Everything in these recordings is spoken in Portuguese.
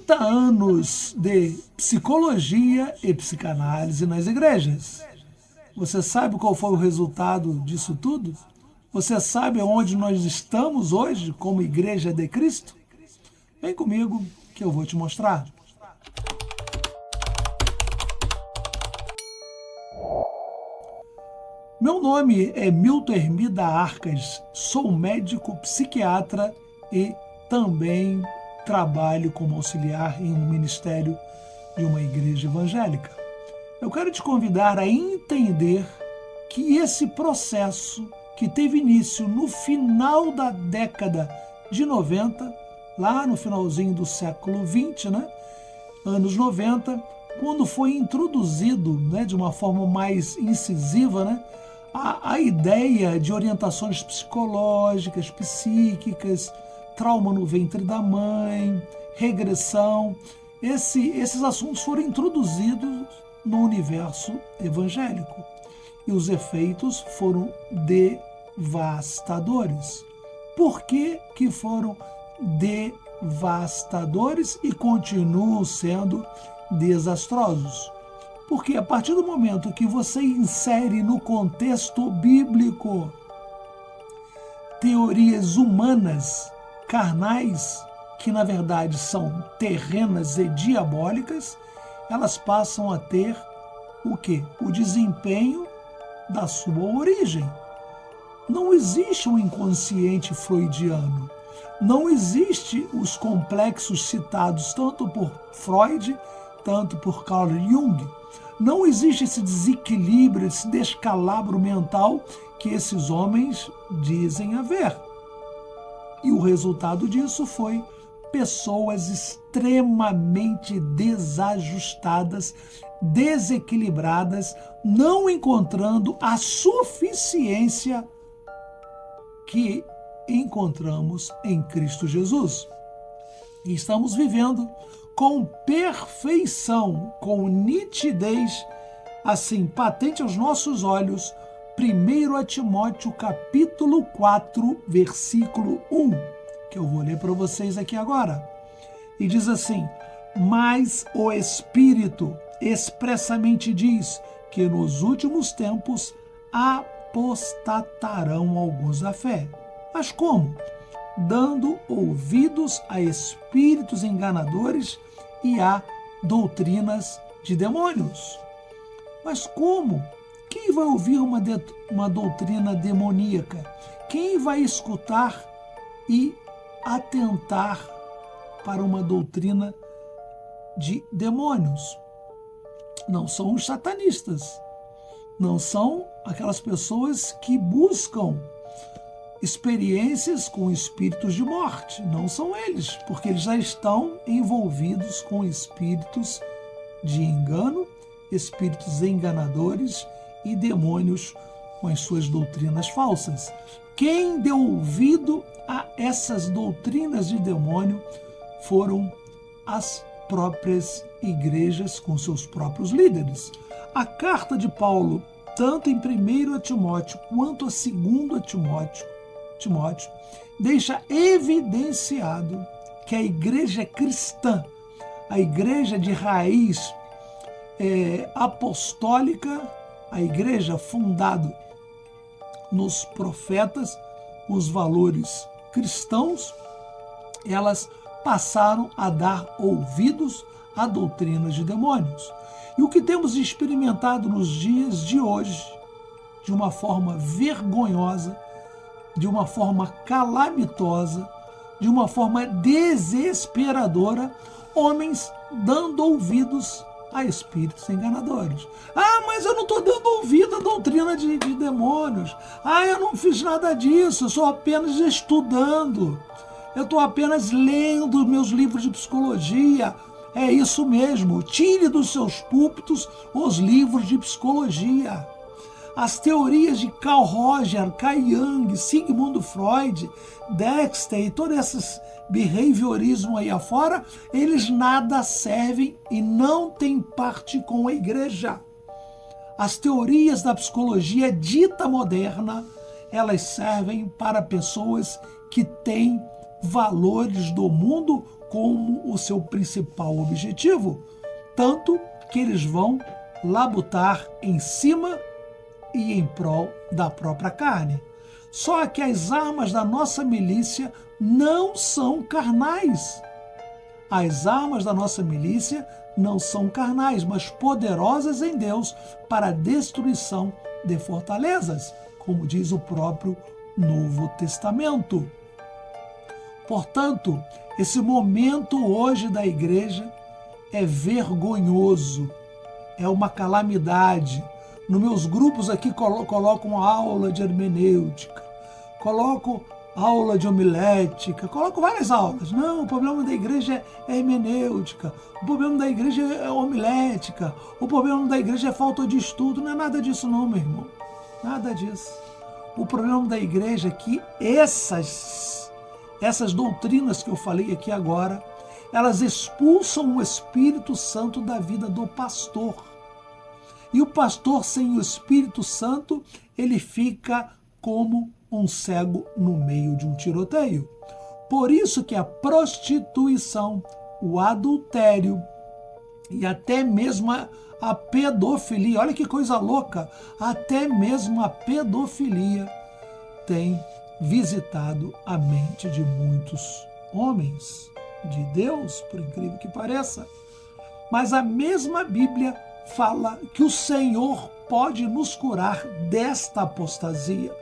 30 anos de psicologia e psicanálise nas igrejas. Você sabe qual foi o resultado disso tudo? Você sabe onde nós estamos hoje como Igreja de Cristo? Vem comigo que eu vou te mostrar. Meu nome é Milton Hermida Arcas, sou médico psiquiatra e também trabalho como auxiliar em um ministério de uma igreja evangélica. Eu quero te convidar a entender que esse processo que teve início no final da década de 90, lá no finalzinho do século 20, anos 90, quando foi introduzido de uma forma mais incisiva a ideia de orientações psicológicas, psíquicas, trauma no ventre da mãe, regressão. Esses assuntos foram introduzidos no universo evangélico e os efeitos foram devastadores. Por que foram devastadores e continuam sendo desastrosos? Porque a partir do momento que você insere no contexto bíblico teorias humanas, carnais, que na verdade são terrenas e diabólicas, elas passam a ter o quê? O desempenho da sua origem. Não existe um inconsciente freudiano. Não existe os complexos citados tanto por Freud, tanto por Carl Jung. Não existe esse desequilíbrio, esse descalabro mental que esses homens dizem haver. E o resultado disso foi pessoas extremamente desajustadas, desequilibradas, não encontrando a suficiência que encontramos em Cristo Jesus. E estamos vivendo com perfeição, com nitidez, assim, patente aos nossos olhos, 1 Timóteo capítulo 4, versículo 1, que eu vou ler para vocês aqui agora. E diz assim: mas o Espírito expressamente diz que nos últimos tempos apostatarão alguns da fé. Mas como? Dando ouvidos a espíritos enganadores e a doutrinas de demônios. Mas como? Quem vai ouvir uma doutrina demoníaca? Quem vai escutar e atentar para uma doutrina de demônios? Não são os satanistas, não são aquelas pessoas que buscam experiências com espíritos de morte, não são eles, porque eles já estão envolvidos com espíritos de engano, espíritos enganadores e demônios com as suas doutrinas falsas. Quem deu ouvido a essas doutrinas de demônio foram as próprias igrejas com seus próprios líderes. A carta de Paulo, tanto em 1 Timóteo quanto a 2 Timóteo, deixa evidenciado que a igreja cristã, a igreja de raiz apostólica, a igreja fundada nos profetas, os valores cristãos, elas passaram a dar ouvidos a doutrinas de demônios. E o que temos experimentado nos dias de hoje, de uma forma vergonhosa, de uma forma calamitosa, de uma forma desesperadora, homens dando ouvidos a espíritos enganadores. Ah, mas eu não estou dando ouvido à doutrina de demônios. Ah, eu não fiz nada disso, eu estou apenas estudando. Eu estou apenas lendo meus livros de psicologia. É isso mesmo, tire dos seus púlpitos os livros de psicologia. As teorias de Carl Roger, Carl Jung, Sigmund Freud, Dexter e todo esse behaviorismo aí afora, eles nada servem e não têm parte com a igreja. As teorias da psicologia dita moderna, elas servem para pessoas que têm valores do mundo como o seu principal objetivo, tanto que eles vão labutar em cima e em prol da própria carne. Só que as armas da nossa milícia não são carnais. As armas da nossa milícia não são carnais, mas poderosas em Deus para a destruição de fortalezas, como diz o próprio Novo Testamento. Portanto, esse momento hoje da igreja é vergonhoso, é uma calamidade. Nos meus grupos aqui coloco uma aula de hermenêutica, coloco aula de homilética, coloco várias aulas. Não, o problema da igreja é hermenêutica, o problema da igreja é homilética, o problema da igreja é falta de estudo. Não é nada disso não, meu irmão. Nada disso. O problema da igreja é que essas doutrinas que eu falei aqui agora, elas expulsam o Espírito Santo da vida do pastor. E o pastor sem o Espírito Santo, ele fica como um cego no meio de um tiroteio. Por isso que a prostituição, o adultério e até mesmo a pedofilia, olha que coisa louca, até mesmo a pedofilia tem visitado a mente de muitos homens de Deus, por incrível que pareça. Mas a mesma Bíblia fala que o Senhor pode nos curar desta apostasia,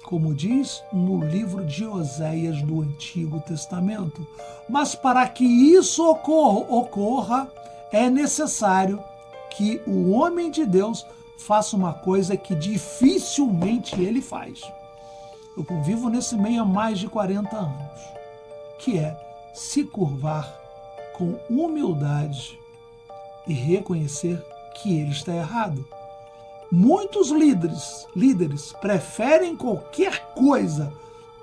como diz no livro de Oséias do Antigo Testamento. Mas para que isso ocorra, é necessário que o homem de Deus faça uma coisa que dificilmente ele faz. Eu convivo nesse meio há mais de 40 anos, que é se curvar com humildade e reconhecer que ele está errado. Muitos líderes preferem qualquer coisa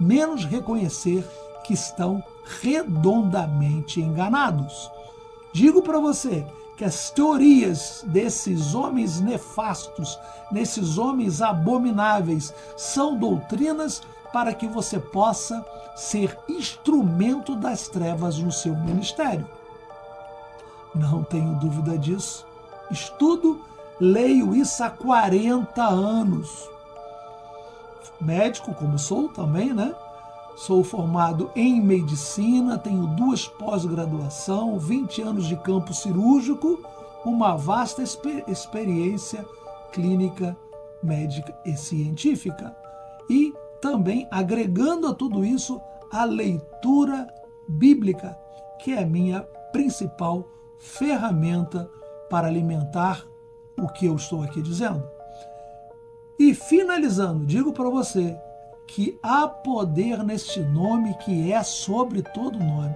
menos reconhecer que estão redondamente enganados. Digo para você que as teorias desses homens nefastos, desses homens abomináveis, são doutrinas para que você possa ser instrumento das trevas no seu ministério. Não tenho dúvida disso. Estudo, leio isso há 40 anos. Médico, como sou também, né? Sou formado em medicina, tenho 2 pós-graduação, 20 anos de campo cirúrgico, uma vasta experiência clínica, médica e científica. E também agregando a tudo isso a leitura bíblica, que é a minha principal ferramenta para alimentar o que eu estou aqui dizendo. E finalizando, digo para você que há poder neste nome que é sobre todo nome.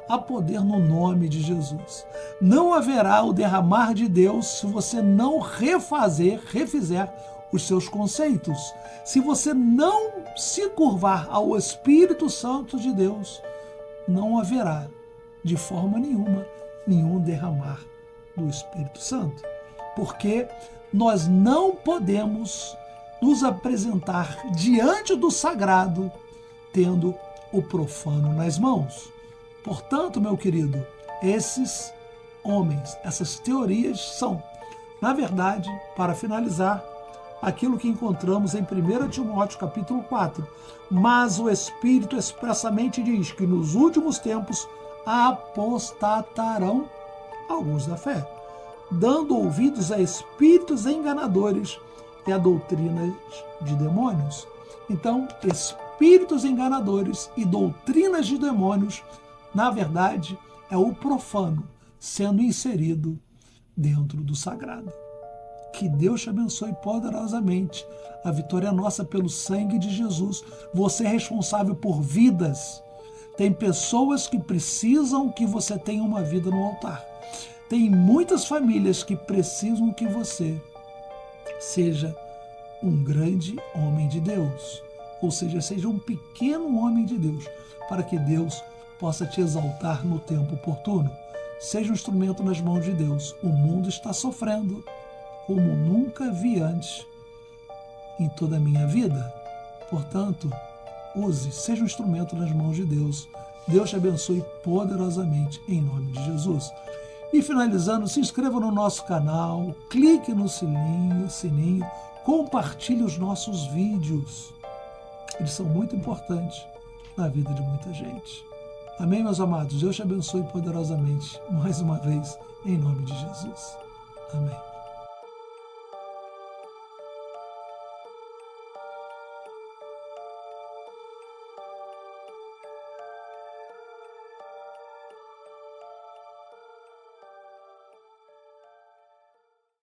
Há poder no nome de Jesus. Não haverá o derramar de Deus se você não refizer os seus conceitos. Se você não se curvar ao Espírito Santo de Deus, não haverá de forma nenhuma nenhum derramar do Espírito Santo. Porque nós não podemos nos apresentar diante do sagrado tendo o profano nas mãos. Portanto, meu querido, esses homens, essas teorias são, na verdade, para finalizar, aquilo que encontramos em 1 Timóteo capítulo 4. Mas o Espírito expressamente diz que nos últimos tempos apostatarão alguns da fé, dando ouvidos a espíritos enganadores e a doutrinas de demônios. Então, espíritos enganadores e doutrinas de demônios, na verdade, é o profano sendo inserido dentro do sagrado. Que Deus te abençoe poderosamente. A vitória é nossa pelo sangue de Jesus. Você é responsável por vidas. Tem pessoas que precisam que você tenha uma vida no altar. Tem muitas famílias que precisam que você seja um grande homem de Deus. Ou seja, seja um pequeno homem de Deus, para que Deus possa te exaltar no tempo oportuno. Seja um instrumento nas mãos de Deus. O mundo está sofrendo como nunca vi antes em toda a minha vida. Portanto, seja um instrumento nas mãos de Deus Deus te abençoe poderosamente, em nome de Jesus. E finalizando, se inscreva no nosso canal, clique no sininho, compartilhe os nossos vídeos. Eles são muito importantes na vida de muita gente. Amém, meus amados? Deus te abençoe poderosamente, mais uma vez, em nome de Jesus. Amém.